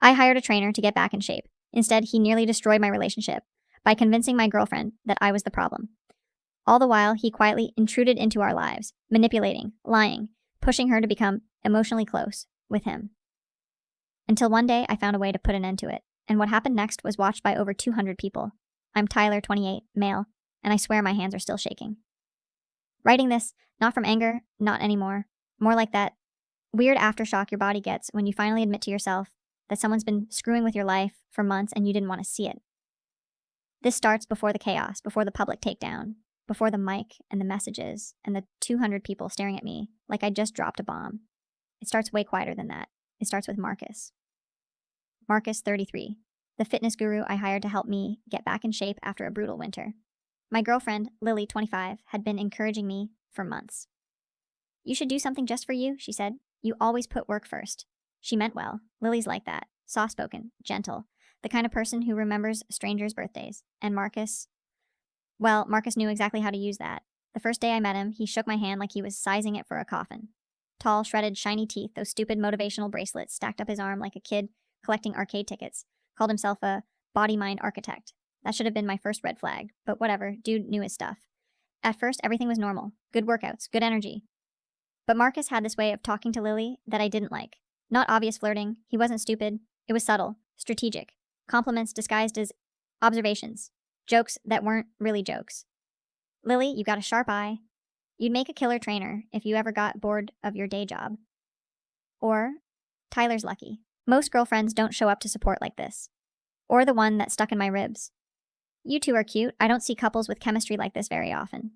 I hired a trainer to get back in shape. Instead, he nearly destroyed my relationship by convincing my girlfriend that I was the problem. All the while, he quietly intruded into our lives, manipulating, lying, pushing her to become emotionally close with him. Until one day, I found a way to put an end to it, and what happened next was watched by over 200 people. I'm Tyler, 28, male, and I swear my hands are still shaking. Writing this, not from anger, not anymore, more like that weird aftershock your body gets when you finally admit to yourself that someone's been screwing with your life for months and you didn't want to see it. This starts before the chaos, before the public takedown, before the mic and the messages and the 200 people staring at me like I just dropped a bomb. It starts way quieter than that. It starts with Marcus. Marcus, 33, the fitness guru I hired to help me get back in shape after a brutal winter. My girlfriend, Lily, 25, had been encouraging me for months. You should do something just for you, she said. You always put work first. She meant well. Lily's like that. Soft-spoken, gentle, the kind of person who remembers strangers' birthdays. And Marcus knew exactly how to use that. The first day I met him, he shook my hand like he was sizing it for a coffin. Tall, shredded, shiny teeth, those stupid motivational bracelets stacked up his arm like a kid collecting arcade tickets, called himself a body-mind architect. That should have been my first red flag, but whatever, dude knew his stuff. At first, everything was normal. Good workouts, good energy. But Marcus had this way of talking to Lily that I didn't like. Not obvious flirting. He wasn't stupid. It was subtle, strategic. Compliments disguised as observations. Jokes that weren't really jokes. Lily, you got a sharp eye. You'd make a killer trainer if you ever got bored of your day job. Or, Tyler's lucky. Most girlfriends don't show up to support like this. Or the one that stuck in my ribs. You two are cute. I don't see couples with chemistry like this very often.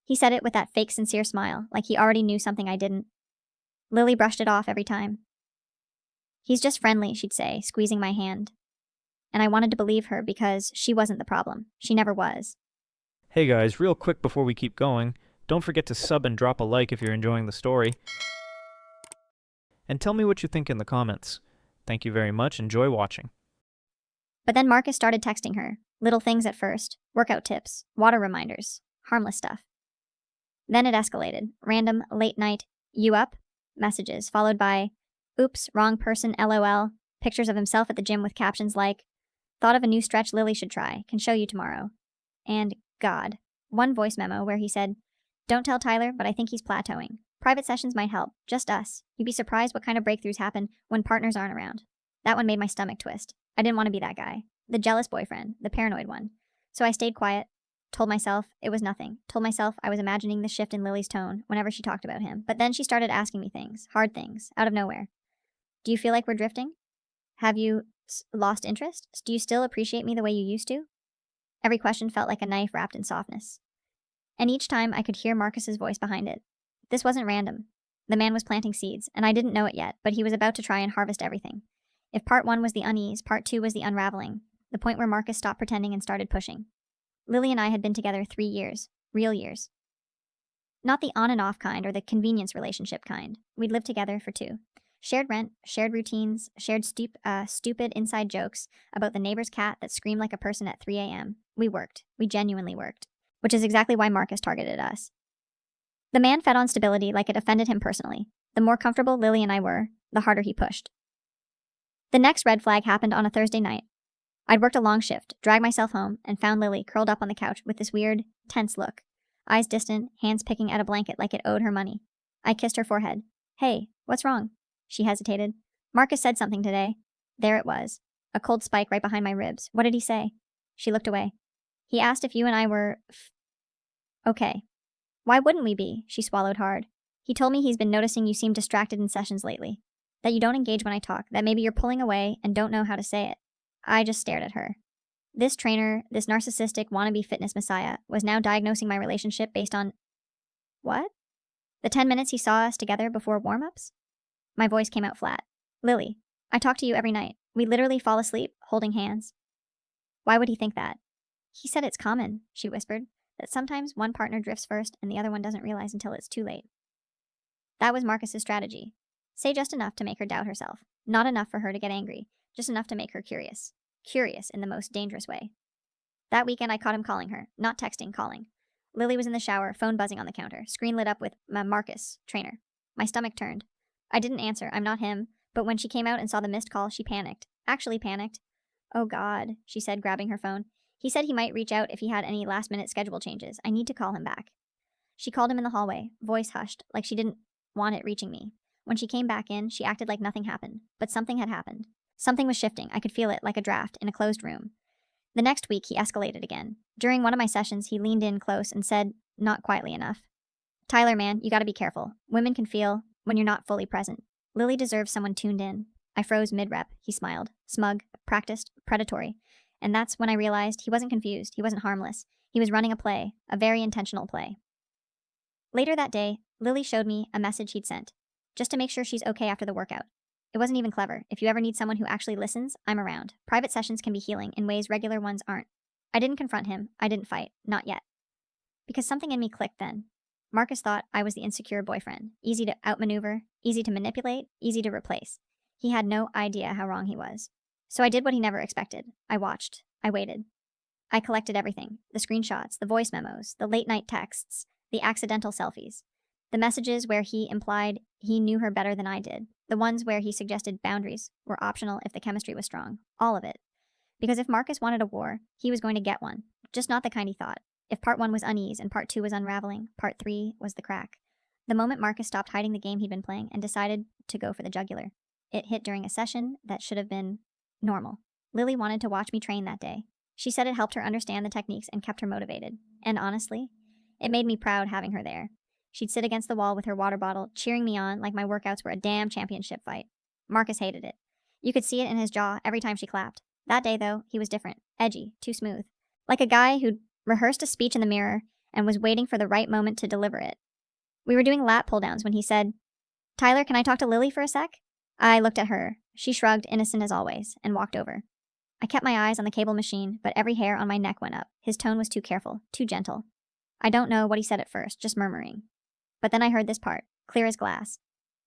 He said it with that fake sincere smile, like he already knew something I didn't. Lily brushed it off every time. He's just friendly, she'd say, squeezing my hand. And I wanted to believe her because she wasn't the problem. She never was. Hey guys, real quick before we keep going, don't forget to sub and drop a like if you're enjoying the story. And tell me what you think in the comments. Thank you very much. Enjoy watching. But then Marcus started texting her. Little things at first. Workout tips. Water reminders. Harmless stuff. Then it escalated. Random, late night, you up? Messages, followed by, oops, wrong person, LOL. Pictures of himself at the gym with captions like, thought of a new stretch Lily should try. Can show you tomorrow. And, God. One voice memo where he said, don't tell Tyler, but I think he's plateauing. Private sessions might help. Just us. You'd be surprised what kind of breakthroughs happen when partners aren't around. That one made my stomach twist. I didn't want to be that guy. The jealous boyfriend. The paranoid one. So I stayed quiet. Told myself it was nothing. Told myself I was imagining the shift in Lily's tone whenever she talked about him. But then she started asking me things. Hard things. Out of nowhere. Do you feel like we're drifting? Have you lost interest? Do you still appreciate me the way you used to? Every question felt like a knife wrapped in softness. And each time I could hear Marcus's voice behind it. This wasn't random. The man was planting seeds, and I didn't know it yet, but he was about to try and harvest everything. If part 1 was the unease, part 2 was the unraveling, the point where Marcus stopped pretending and started pushing. Lily and I had been together 3 years. Real years. Not the on and off kind or the convenience relationship kind. We'd lived together for 2. Shared rent, shared routines, shared stupid inside jokes about the neighbor's cat that screamed like a person at 3 a.m. We worked. We genuinely worked. Which is exactly why Marcus targeted us. The man fed on stability like it offended him personally. The more comfortable Lily and I were, the harder he pushed. The next red flag happened on a Thursday night. I'd worked a long shift, dragged myself home, and found Lily curled up on the couch with this weird, tense look. Eyes distant, hands picking at a blanket like it owed her money. I kissed her forehead. Hey, what's wrong? She hesitated. Marcus said something today. There it was. A cold spike right behind my ribs. What did he say? She looked away. He asked if you and I were... Okay. Why wouldn't we be? She swallowed hard. He told me he's been noticing you seem distracted in sessions lately. That you don't engage when I talk. That maybe you're pulling away and don't know how to say it. I just stared at her. This trainer, this narcissistic wannabe fitness messiah, was now diagnosing my relationship based on... What? The 10 minutes he saw us together before warm-ups? My voice came out flat. Lily, I talk to you every night. We literally fall asleep, holding hands. Why would he think that? He said it's common, she whispered, that sometimes one partner drifts first and the other one doesn't realize until it's too late. That was Marcus's strategy. Say just enough to make her doubt herself. Not enough for her to get angry. Just enough to make her curious. Curious in the most dangerous way. That weekend I caught him calling her. Not texting, calling. Lily was in the shower, phone buzzing on the counter. Screen lit up with Marcus, trainer. My stomach turned. I didn't answer. I'm not him. But when she came out and saw the missed call, she panicked. actually panicked. Oh God, she said, grabbing her phone. He said he might reach out if he had any last minute schedule changes. I need to call him back. She called him in the hallway, voice hushed, like she didn't want it reaching me. When she came back in, she acted like nothing happened. But something had happened. Something was shifting. I could feel it like a draft in a closed room. The next week, he escalated again. During one of my sessions, he leaned in close and said, not quietly enough, Tyler, man, you gotta be careful. Women can feel when you're not fully present. Lily deserves someone tuned in. I froze mid-rep. He smiled. Smug, practiced, predatory. And that's when I realized he wasn't confused. He wasn't harmless. He was running a play, a very intentional play. Later that day, Lily showed me a message he'd sent, just to make sure she's okay after the workout. It wasn't even clever. If you ever need someone who actually listens, I'm around. Private sessions can be healing in ways regular ones aren't. I didn't confront him. I didn't fight. Not yet. Because something in me clicked then. Marcus thought I was the insecure boyfriend. Easy to outmaneuver, easy to manipulate, easy to replace. He had no idea how wrong he was. So I did what he never expected. I watched. I waited. I collected everything. The screenshots, the voice memos, the late night texts, the accidental selfies. The messages where he implied he knew her better than I did. The ones where he suggested boundaries were optional if the chemistry was strong. All of it. Because if Marcus wanted a war, he was going to get one. Just not the kind he thought. If part 1 was unease and part 2 was unraveling, part 3 was the crack. The moment Marcus stopped hiding the game he'd been playing and decided to go for the jugular. It hit during a session that should have been normal. Lily wanted to watch me train that day. She said it helped her understand the techniques and kept her motivated. And honestly, it made me proud having her there. She'd sit against the wall with her water bottle, cheering me on like my workouts were a damn championship fight. Marcus hated it. You could see it in his jaw every time she clapped. That day, though, he was different. Edgy, too smooth. Like a guy who'd rehearsed a speech in the mirror and was waiting for the right moment to deliver it. We were doing lat pull-downs when he said, Tyler, can I talk to Lily for a sec? I looked at her. She shrugged, innocent as always, and walked over. I kept my eyes on the cable machine, but every hair on my neck went up. His tone was too careful, too gentle. I don't know what he said at first, just murmuring. But then I heard this part, clear as glass.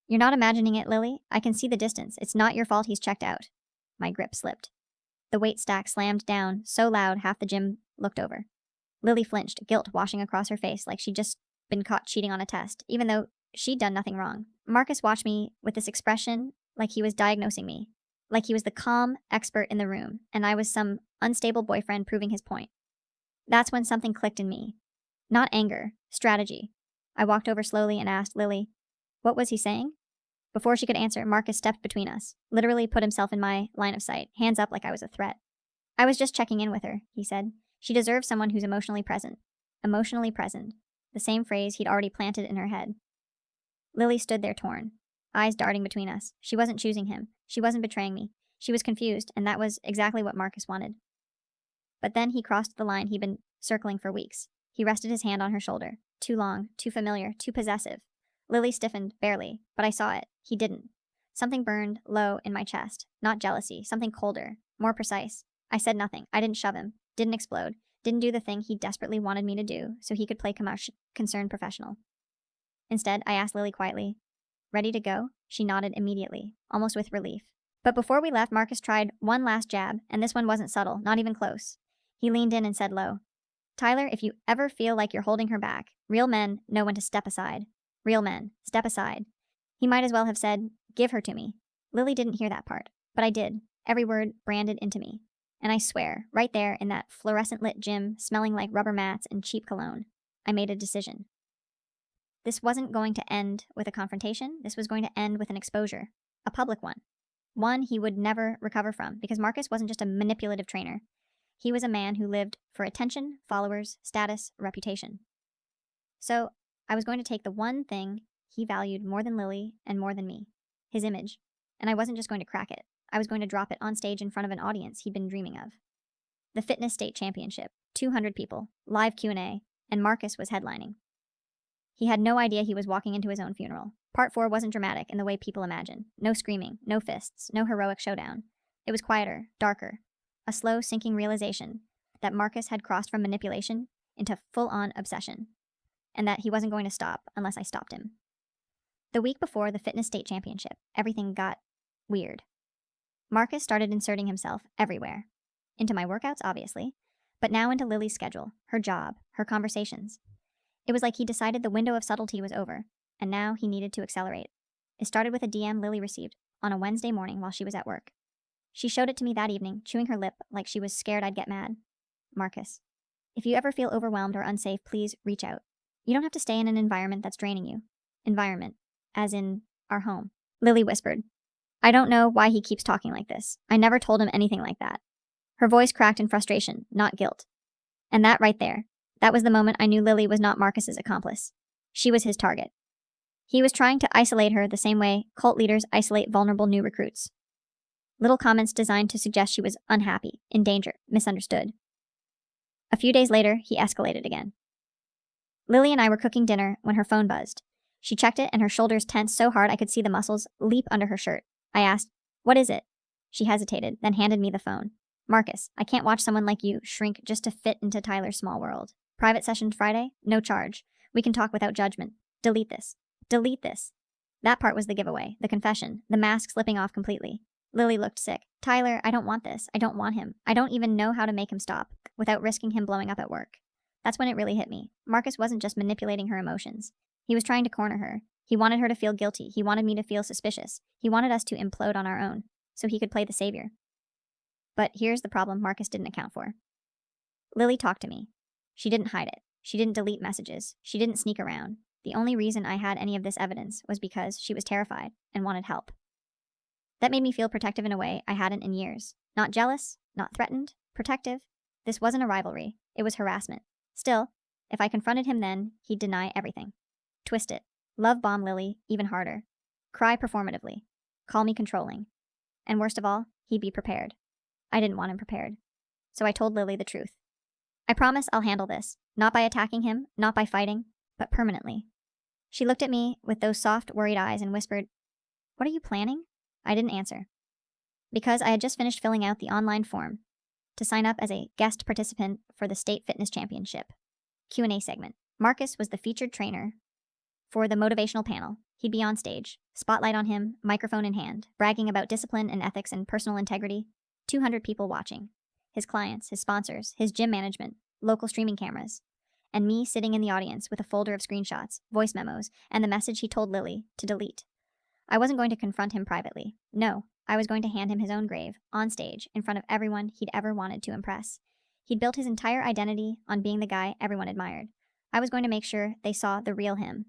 You're not imagining it, Lily. I can see the distance. It's not your fault he's checked out. My grip slipped. The weight stack slammed down so loud half the gym looked over. Lily flinched, guilt washing across her face like she'd just been caught cheating on a test, even though she'd done nothing wrong. Marcus watched me with this expression like he was diagnosing me, like he was the calm expert in the room, and I was some unstable boyfriend proving his point. That's when something clicked in me. Not anger, strategy. I walked over slowly and asked Lily, what was he saying? Before she could answer, Marcus stepped between us, literally put himself in my line of sight, hands up like I was a threat. I was just checking in with her, he said. She deserves someone who's emotionally present. Emotionally present. The same phrase he'd already planted in her head. Lily stood there torn, eyes darting between us. She wasn't choosing him. She wasn't betraying me. She was confused, and that was exactly what Marcus wanted. But then he crossed the line he'd been circling for weeks. He rested his hand on her shoulder. Too long, too familiar, too possessive. Lily stiffened, barely, but I saw it. He didn't. Something burned low in my chest. Not jealousy, something colder, more precise. I said nothing. I didn't shove him. Didn't explode. Didn't do the thing he desperately wanted me to do so he could play concerned professional. Instead, I asked Lily quietly, ready to go? She nodded immediately, almost with relief. But before we left, Marcus tried one last jab, and this one wasn't subtle, not even close. He leaned in and said low, Tyler, if you ever feel like you're holding her back, real men know when to step aside. Real men, step aside. He might as well have said, give her to me. Lily didn't hear that part, but I did, every word branded into me. And I swear, right there in that fluorescent-lit gym, smelling like rubber mats and cheap cologne, I made a decision. This wasn't going to end with a confrontation. This was going to end with an exposure. A public one. One he would never recover from, because Marcus wasn't just a manipulative trainer. He was a man who lived for attention, followers, status, reputation. So, I was going to take the one thing he valued more than Lily and more than me, his image, and I wasn't just going to crack it. I was going to drop it on stage in front of an audience he'd been dreaming of. The Fitness State Championship, 200 people, live Q&A, and Marcus was headlining. He had no idea he was walking into his own funeral. Part 4 wasn't dramatic in the way people imagine. No screaming, no fists, no heroic showdown. It was quieter, darker, a slow sinking realization that Marcus had crossed from manipulation into full-on obsession, and that he wasn't going to stop unless I stopped him. The week before the Fitness State Championship, everything got weird. Marcus started inserting himself everywhere. Into my workouts, obviously, but now into Lily's schedule, her job, her conversations. It was like he decided the window of subtlety was over, and now he needed to accelerate. It started with a DM Lily received on a Wednesday morning while she was at work. She showed it to me that evening, chewing her lip like she was scared I'd get mad. Marcus. If you ever feel overwhelmed or unsafe, please reach out. You don't have to stay in an environment that's draining you. Environment. As in our home. Lily whispered. I don't know why he keeps talking like this. I never told him anything like that. Her voice cracked in frustration, not guilt. And that right there, that was the moment I knew Lily was not Marcus's accomplice. She was his target. He was trying to isolate her the same way cult leaders isolate vulnerable new recruits. Little comments designed to suggest she was unhappy, in danger, misunderstood. A few days later, he escalated again. Lily and I were cooking dinner when her phone buzzed. She checked it and her shoulders tensed so hard I could see the muscles leap under her shirt. I asked, "What is it?" She hesitated, then handed me the phone. "Marcus, I can't watch someone like you shrink just to fit into Tyler's small world. Private session Friday? No charge. We can talk without judgment. Delete this. Delete this." That part was the giveaway, the confession, the mask slipping off completely. Lily looked sick. "Tyler, I don't want this. I don't want him. I don't even know how to make him stop, without risking him blowing up at work." That's when it really hit me. Marcus wasn't just manipulating her emotions. He was trying to corner her. He wanted her to feel guilty. He wanted me to feel suspicious. He wanted us to implode on our own, so he could play the savior. But here's the problem Marcus didn't account for. Lily talked to me. She didn't hide it. She didn't delete messages. She didn't sneak around. The only reason I had any of this evidence was because she was terrified and wanted help. That made me feel protective in a way I hadn't in years. Not jealous, not threatened, protective. This wasn't a rivalry. It was harassment. Still, if I confronted him then, he'd deny everything. Twist it. Love bomb Lily even harder. Cry performatively. Call me controlling. And worst of all, he'd be prepared. I didn't want him prepared. So I told Lily the truth. I promise I'll handle this, not by attacking him, not by fighting, but permanently. She looked at me with those soft, worried eyes and whispered, "What are you planning?" I didn't answer. Because I had just finished filling out the online form to sign up as a guest participant for the State Fitness Championship Q&A segment. Marcus was the featured trainer for the motivational panel. He'd be on stage, spotlight on him, microphone in hand, bragging about discipline and ethics and personal integrity. 200 people watching. His clients, his sponsors, his gym management, local streaming cameras. And me sitting in the audience with a folder of screenshots, voice memos, and the message he told Lily to delete. I wasn't going to confront him privately. No, I was going to hand him his own grave, on stage, in front of everyone he'd ever wanted to impress. He'd built his entire identity on being the guy everyone admired. I was going to make sure they saw the real him.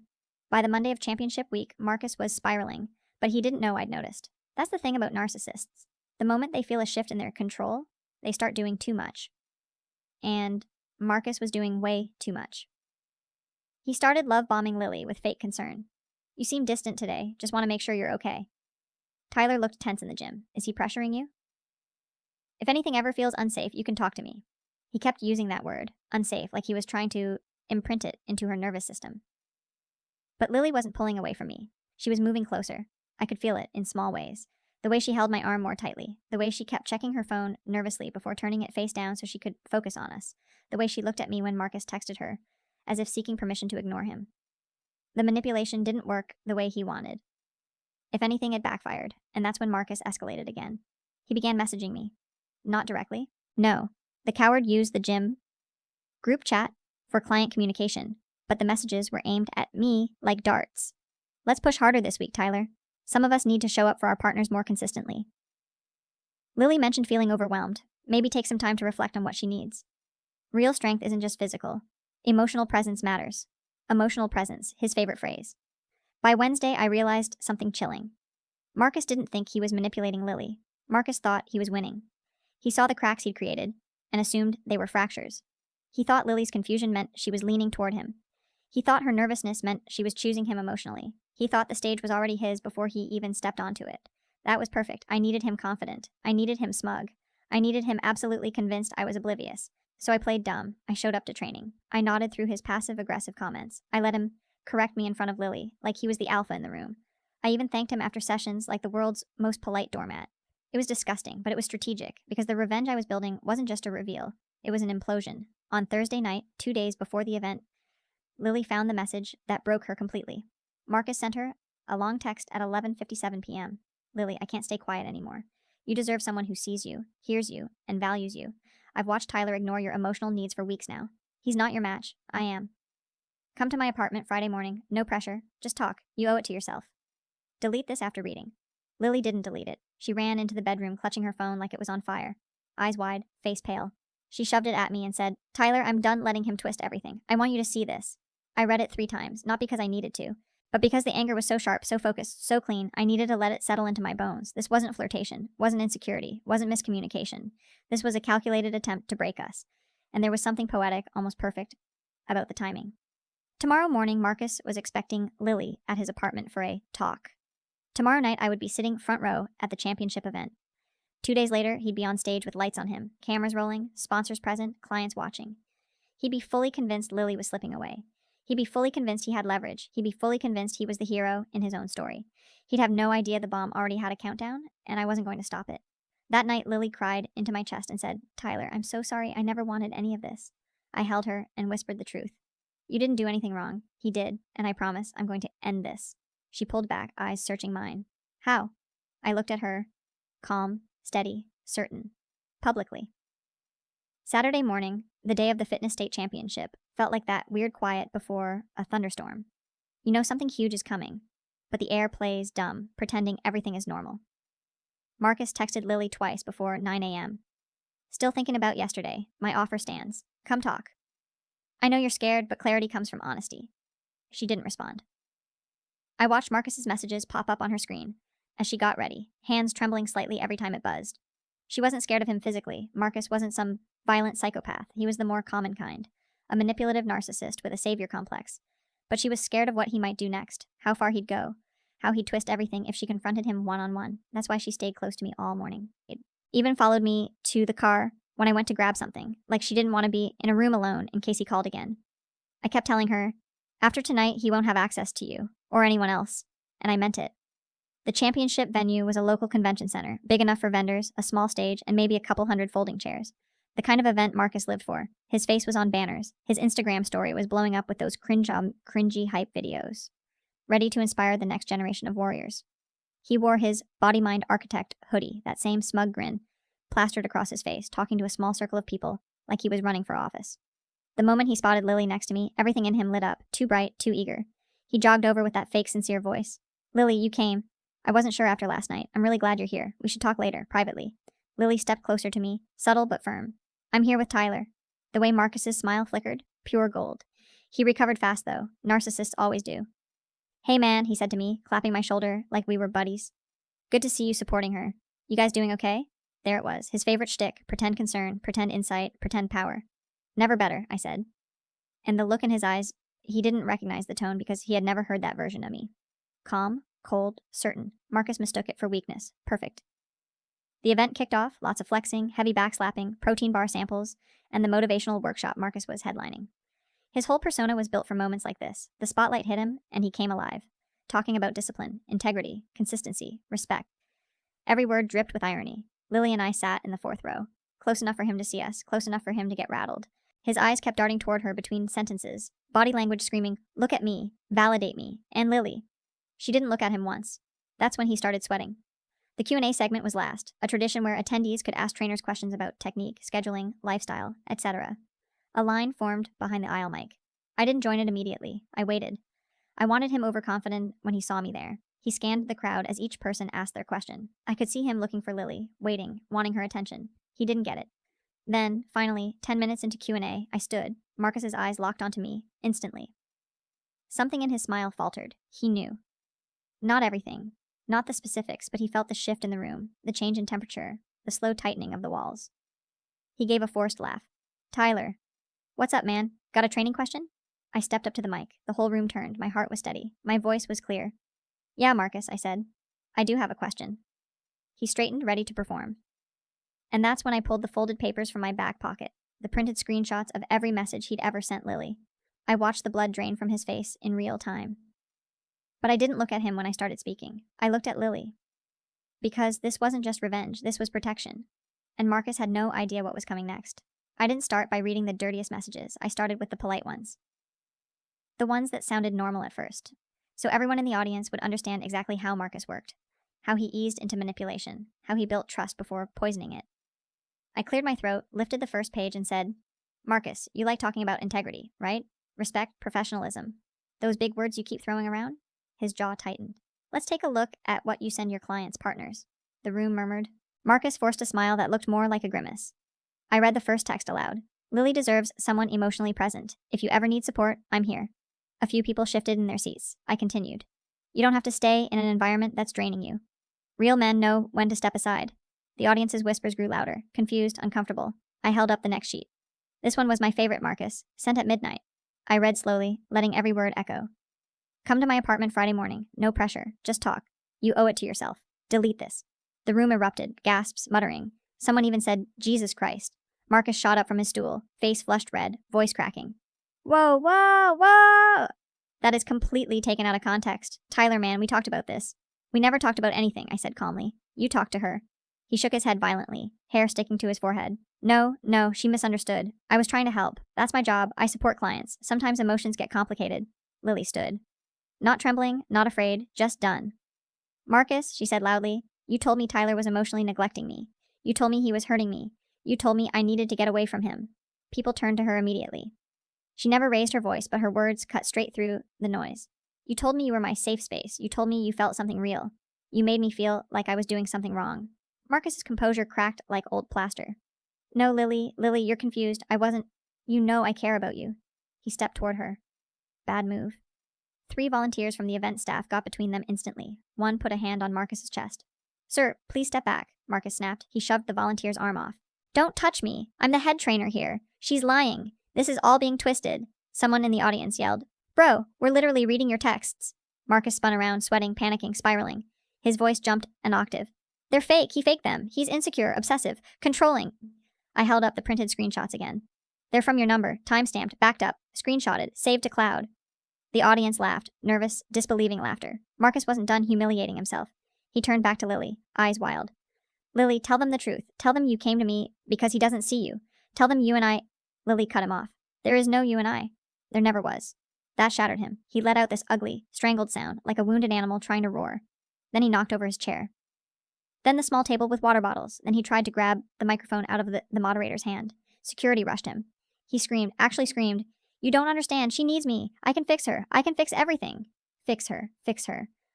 By the Monday of championship week, Marcus was spiraling, but he didn't know I'd noticed. That's the thing about narcissists. The moment they feel a shift in their control, they start doing too much. And Marcus was doing way too much. He started love bombing Lily with fake concern. "You seem distant today. Just want to make sure you're okay." Tyler looked tense in the gym. "Is he pressuring you?" "If anything ever feels unsafe, you can talk to me." He kept using that word, unsafe, like he was trying to imprint it into her nervous system. But Lily wasn't pulling away from me. She was moving closer. I could feel it in small ways. The way she held my arm more tightly. The way she kept checking her phone nervously before turning it face down so she could focus on us. The way she looked at me when Marcus texted her, as if seeking permission to ignore him. The manipulation didn't work the way he wanted. If anything, it backfired, and that's when Marcus escalated again. He began messaging me. Not directly. No. The coward used the gym group chat for client communication, but the messages were aimed at me like darts. "Let's push harder this week, Tyler. Some of us need to show up for our partners more consistently." Lily mentioned feeling overwhelmed. Maybe take some time to reflect on what she needs. Real strength isn't just physical. Emotional presence matters. Emotional presence, his favorite phrase. By Wednesday, I realized something chilling. Marcus didn't think he was manipulating Lily. Marcus thought he was winning. He saw the cracks he'd created and assumed they were fractures. He thought Lily's confusion meant she was leaning toward him. He thought her nervousness meant she was choosing him emotionally. He thought the stage was already his before he even stepped onto it. That was perfect. I needed him confident. I needed him smug. I needed him absolutely convinced I was oblivious. So I played dumb. I showed up to training. I nodded through his passive-aggressive comments. I let him correct me in front of Lily, like he was the alpha in the room. I even thanked him after sessions like the world's most polite doormat. It was disgusting, but it was strategic, because the revenge I was building wasn't just a reveal. It was an implosion. On Thursday night, 2 days before the event, Lily found the message that broke her completely. Marcus sent her a long text at 11:57 p.m. "Lily, I can't stay quiet anymore. You deserve someone who sees you, hears you, and values you. I've watched Tyler ignore your emotional needs for weeks now. He's not your match. I am. Come to my apartment Friday morning. No pressure. Just talk. You owe it to yourself. Delete this after reading." Lily didn't delete it. She ran into the bedroom, clutching her phone like it was on fire. Eyes wide, face pale. She shoved it at me and said, "Tyler, I'm done letting him twist everything. I want you to see this." I read it 3 times, not because I needed to, but because the anger was so sharp, so focused, so clean, I needed to let it settle into my bones. This wasn't flirtation, wasn't insecurity, wasn't miscommunication. This was a calculated attempt to break us. And there was something poetic, almost perfect, about the timing. Tomorrow morning, Marcus was expecting Lily at his apartment for a talk. Tomorrow night, I would be sitting front row at the championship event. 2 days later, he'd be on stage with lights on him, cameras rolling, sponsors present, clients watching. He'd be fully convinced Lily was slipping away. He'd be fully convinced he had leverage. He'd be fully convinced he was the hero in his own story. He'd have no idea the bomb already had a countdown, and I wasn't going to stop it. That night, Lily cried into my chest and said, "Tyler, I'm so sorry. I never wanted any of this." I held her and whispered the truth. "You didn't do anything wrong." He did, and I promise I'm going to end this. She pulled back, eyes searching mine. "How?" I looked at her, calm, steady, certain, publicly. Saturday morning, the day of the fitness state championship, felt like that weird quiet before a thunderstorm. You know something huge is coming, but the air plays dumb, pretending everything is normal. Marcus texted Lily twice before 9 a.m. "Still thinking about yesterday. My offer stands. Come talk." "I know you're scared, but clarity comes from honesty." She didn't respond. I watched Marcus's messages pop up on her screen as she got ready, hands trembling slightly every time it buzzed. She wasn't scared of him physically. Marcus wasn't some violent psychopath. He was the more common kind, a manipulative narcissist with a savior complex. But she was scared of what he might do next, how far he'd go, how he'd twist everything if she confronted him one-on-one. That's why she stayed close to me all morning. It even followed me to the car when I went to grab something, like she didn't want to be in a room alone in case he called again. I kept telling her, "After tonight, he won't have access to you, or anyone else." And I meant it. The championship venue was a local convention center, big enough for vendors, a small stage, and maybe a couple hundred folding chairs. The kind of event Marcus lived for. His face was on banners. His Instagram story was blowing up with those cringy hype videos, ready to inspire the next generation of warriors. He wore his Body Mind Architect hoodie, that same smug grin, plastered across his face, talking to a small circle of people like he was running for office. The moment he spotted Lily next to me, everything in him lit up, too bright, too eager. He jogged over with that fake, sincere voice. "Lily, you came. I wasn't sure after last night. I'm really glad you're here. We should talk later, privately." Lily stepped closer to me, subtle but firm. "I'm here with Tyler." The way Marcus's smile flickered, pure gold. He recovered fast, though. Narcissists always do. "Hey, man," he said to me, clapping my shoulder like we were buddies. "Good to see you supporting her. You guys doing okay?" There it was, his favorite shtick, pretend concern, pretend insight, pretend power. "Never better," I said. And the look in his eyes, he didn't recognize the tone because he had never heard that version of me. Calm, cold, certain. Marcus mistook it for weakness. Perfect. The event kicked off, lots of flexing, heavy backslapping, protein bar samples, and the motivational workshop Marcus was headlining. His whole persona was built for moments like this. The spotlight hit him, and he came alive, talking about discipline, integrity, consistency, respect. Every word dripped with irony. Lily and I sat in the 4th row, close enough for him to see us, close enough for him to get rattled. His eyes kept darting toward her between sentences, body language screaming, "Look at me, validate me, and Lily." She didn't look at him once. That's when he started sweating. The Q&A segment was last, a tradition where attendees could ask trainers questions about technique, scheduling, lifestyle, etc. A line formed behind the aisle mic. I didn't join it immediately. I waited. I wanted him overconfident when he saw me there. He scanned the crowd as each person asked their question. I could see him looking for Lily, waiting, wanting her attention. He didn't get it. Then, finally, 10 minutes into Q&A, I stood. Marcus's eyes locked onto me, instantly. Something in his smile faltered. He knew. Not everything. Not the specifics, but he felt the shift in the room, the change in temperature, the slow tightening of the walls. He gave a forced laugh. "Tyler." "What's up, man? Got a training question?" I stepped up to the mic. The whole room turned. My heart was steady. My voice was clear. "Yeah, Marcus," I said. "I do have a question." He straightened, ready to perform. And that's when I pulled the folded papers from my back pocket, the printed screenshots of every message he'd ever sent Lily. I watched the blood drain from his face in real time. But I didn't look at him when I started speaking. I looked at Lily. Because this wasn't just revenge, this was protection. And Marcus had no idea what was coming next. I didn't start by reading the dirtiest messages. I started with the polite ones. The ones that sounded normal at first. So everyone in the audience would understand exactly how Marcus worked. How he eased into manipulation. How he built trust before poisoning it. I cleared my throat, lifted the first page, and said, "Marcus, you like talking about integrity, right? Respect, professionalism. Those big words you keep throwing around?" His jaw tightened. "Let's take a look at what you send your clients' partners. the room murmured. Marcus forced a smile that looked more like a grimace. I read the first text aloud. Lily deserves someone emotionally present. If you ever need support, I'm here. A few people shifted in their seats. I continued. You don't have to stay in an environment that's draining you. Real men know when to step aside. The audience's whispers grew louder, confused, uncomfortable. I held up the next sheet. This one was my favorite, Marcus, sent at midnight. I read slowly, letting every word echo. Come to my apartment Friday morning. No pressure. Just talk. You owe it to yourself. Delete this. The room erupted, gasps, muttering. Someone even said, Jesus Christ. Marcus shot up from his stool, face flushed red, voice cracking. Whoa, whoa, whoa! That is completely taken out of context. Tyler, man, we talked about this. We never talked about anything, I said calmly. You talked to her. He shook his head violently, hair sticking to his forehead. No, she misunderstood. I was trying to help. That's my job. I support clients. Sometimes emotions get complicated. Lily stood. Not trembling, not afraid, just done. Marcus, she said loudly, you told me Tyler was emotionally neglecting me. You told me he was hurting me. You told me I needed to get away from him. People turned to her immediately. She never raised her voice, but her words cut straight through the noise. You told me you were my safe space. You told me you felt something real. You made me feel like I was doing something wrong. Marcus's composure cracked like old plaster. No, Lily, you're confused. I wasn't. You know I care about you. He stepped toward her. Bad move. 3 volunteers from the event staff got between them instantly. One put a hand on Marcus's chest. Sir, please step back, Marcus snapped. He shoved the volunteer's arm off. Don't touch me. I'm the head trainer here. She's lying. This is all being twisted. Someone in the audience yelled. Bro, we're literally reading your texts. Marcus spun around, sweating, panicking, spiraling. His voice jumped an octave. They're fake. He faked them. He's insecure, obsessive, controlling. I held up the printed screenshots again. They're from your number, time-stamped, backed up, screenshotted, saved to cloud. The audience laughed, nervous, disbelieving laughter. Marcus wasn't done humiliating himself. He turned back to Lily, eyes wild. Lily, tell them the truth. Tell them you came to me because he doesn't see you. Tell them you and I... Lily cut him off. There is no you and I. There never was. That shattered him. He let out this ugly, strangled sound, like a wounded animal trying to roar. Then he knocked over his chair. Then the small table with water bottles. Then he tried to grab the microphone out of the moderator's hand. Security rushed him. He screamed, actually screamed, You don't understand. She needs me. I can fix her. I can fix everything. Fix her.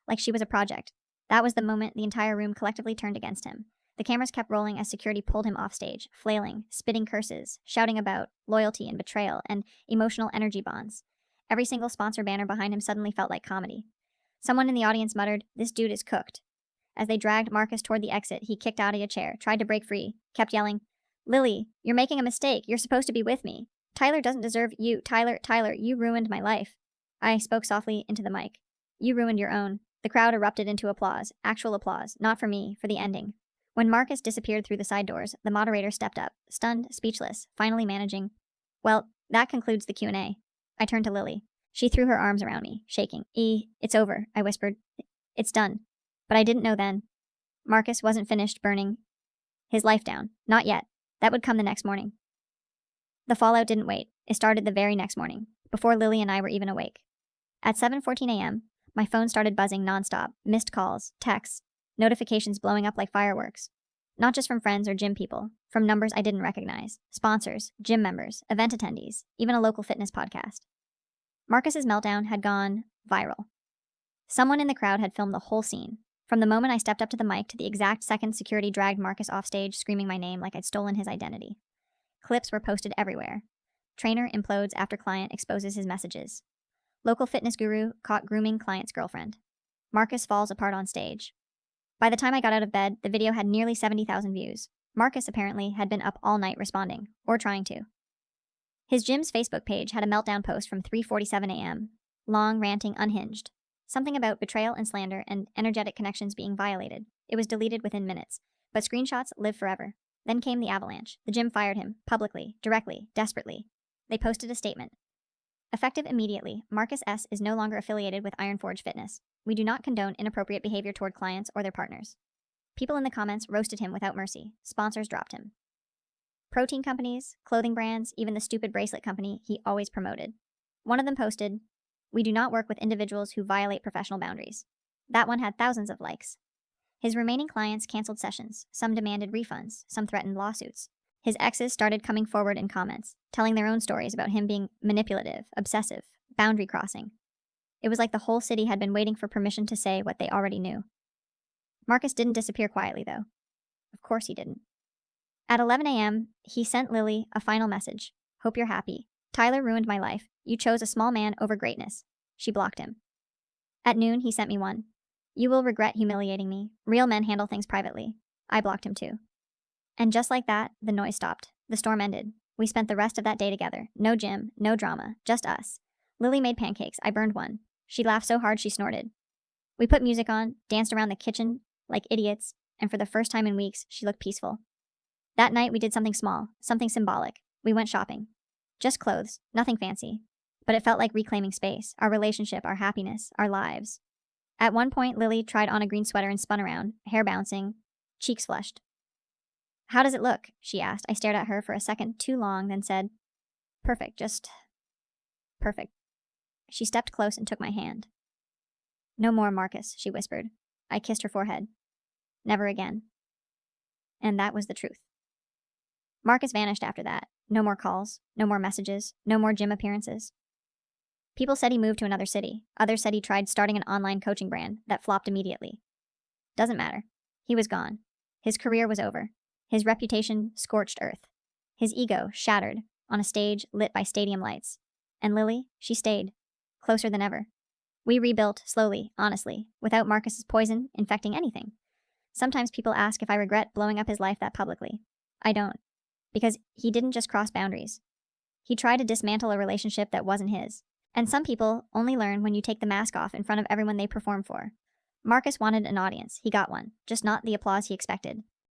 Like she was a project. That was the moment the entire room collectively turned against him. The cameras kept rolling as security pulled him off stage, flailing, spitting curses, shouting about loyalty and betrayal and emotional energy bonds. Every single sponsor banner behind him suddenly felt like comedy. Someone in the audience muttered, This dude is cooked. As they dragged Marcus toward the exit, he kicked out of a chair, tried to break free, kept yelling, Lily, you're making a mistake. You're supposed to be with me. Tyler doesn't deserve you. Tyler, you ruined my life. I spoke softly into the mic. You ruined your own. The crowd erupted into applause, actual applause, not for me, for the ending. When Marcus disappeared through the side doors, the moderator stepped up, stunned, speechless, finally managing. Well, that concludes the Q&A. I turned to Lily. She threw her arms around me, shaking. It's over, I whispered. It's done. But I didn't know then. Marcus wasn't finished burning his life down. Not yet. That would come the next morning. The fallout didn't wait. It started the very next morning, before Lily and I were even awake. At 7:14 a.m., my phone started buzzing nonstop, missed calls, texts, notifications blowing up like fireworks. Not just from friends or gym people, from numbers I didn't recognize, sponsors, gym members, event attendees, even a local fitness podcast. Marcus's meltdown had gone viral. Someone in the crowd had filmed the whole scene, from the moment I stepped up to the mic to the exact second security dragged Marcus off stage screaming my name like I'd stolen his identity. Clips were posted everywhere. Trainer implodes after client exposes his messages. Local fitness guru caught grooming client's girlfriend. Marcus falls apart on stage. By the time I got out of bed, the video had nearly 70,000 views. Marcus apparently had been up all night responding, or trying to. His gym's Facebook page had a meltdown post from 3:47 a.m. Long, ranting, unhinged. Something about betrayal and slander and energetic connections being violated. It was deleted within minutes, but screenshots live forever. Then came the avalanche. The gym fired him, publicly, directly, desperately. They posted a statement. Effective immediately, Marcus S. is no longer affiliated with Iron Forge Fitness. We do not condone inappropriate behavior toward clients or their partners. People in the comments roasted him without mercy. Sponsors dropped him. Protein companies, clothing brands, even the stupid bracelet company he always promoted. One of them posted, We do not work with individuals who violate professional boundaries. That one had thousands of likes. His remaining clients canceled sessions. Some demanded refunds. Some threatened lawsuits. His exes started coming forward in comments, telling their own stories about him being manipulative, obsessive, boundary crossing. It was like the whole city had been waiting for permission to say what they already knew. Marcus didn't disappear quietly, though. Of course he didn't. At 11 a.m., he sent Lily a final message. Hope you're happy. Tyler ruined my life. You chose a small man over greatness. She blocked him. At noon, he sent me one. You will regret humiliating me. Real men handle things privately. I blocked him too. And just like that, the noise stopped. The storm ended. We spent the rest of that day together. No gym, no drama, just us. Lily made pancakes. I burned one. She laughed so hard she snorted. We put music on, danced around the kitchen like idiots, and for the first time in weeks, she looked peaceful. That night, we did something small, something symbolic. We went shopping. Just clothes, nothing fancy. But it felt like reclaiming space, our relationship, our happiness, our lives. At one point, Lily tried on a green sweater and spun around, hair bouncing, cheeks flushed. How does it look? She asked. I stared at her for a second too long, then said, Perfect, just perfect. She stepped close and took my hand. No more, Marcus, she whispered. I kissed her forehead. Never again. And that was the truth. Marcus vanished after that. No more calls, no more messages, no more gym appearances. People said he moved to another city. Others said he tried starting an online coaching brand that flopped immediately. Doesn't matter. He was gone. His career was over. His reputation scorched earth. His ego shattered on a stage lit by stadium lights. And Lily, she stayed, closer than ever. We rebuilt, slowly, honestly, without Marcus's poison infecting anything. Sometimes people ask if I regret blowing up his life that publicly. I don't. Because he didn't just cross boundaries. He tried to dismantle a relationship that wasn't his. And some people only learn when you take the mask off in front of everyone they perform for. Marcus wanted an audience. He got one, just not the applause he expected.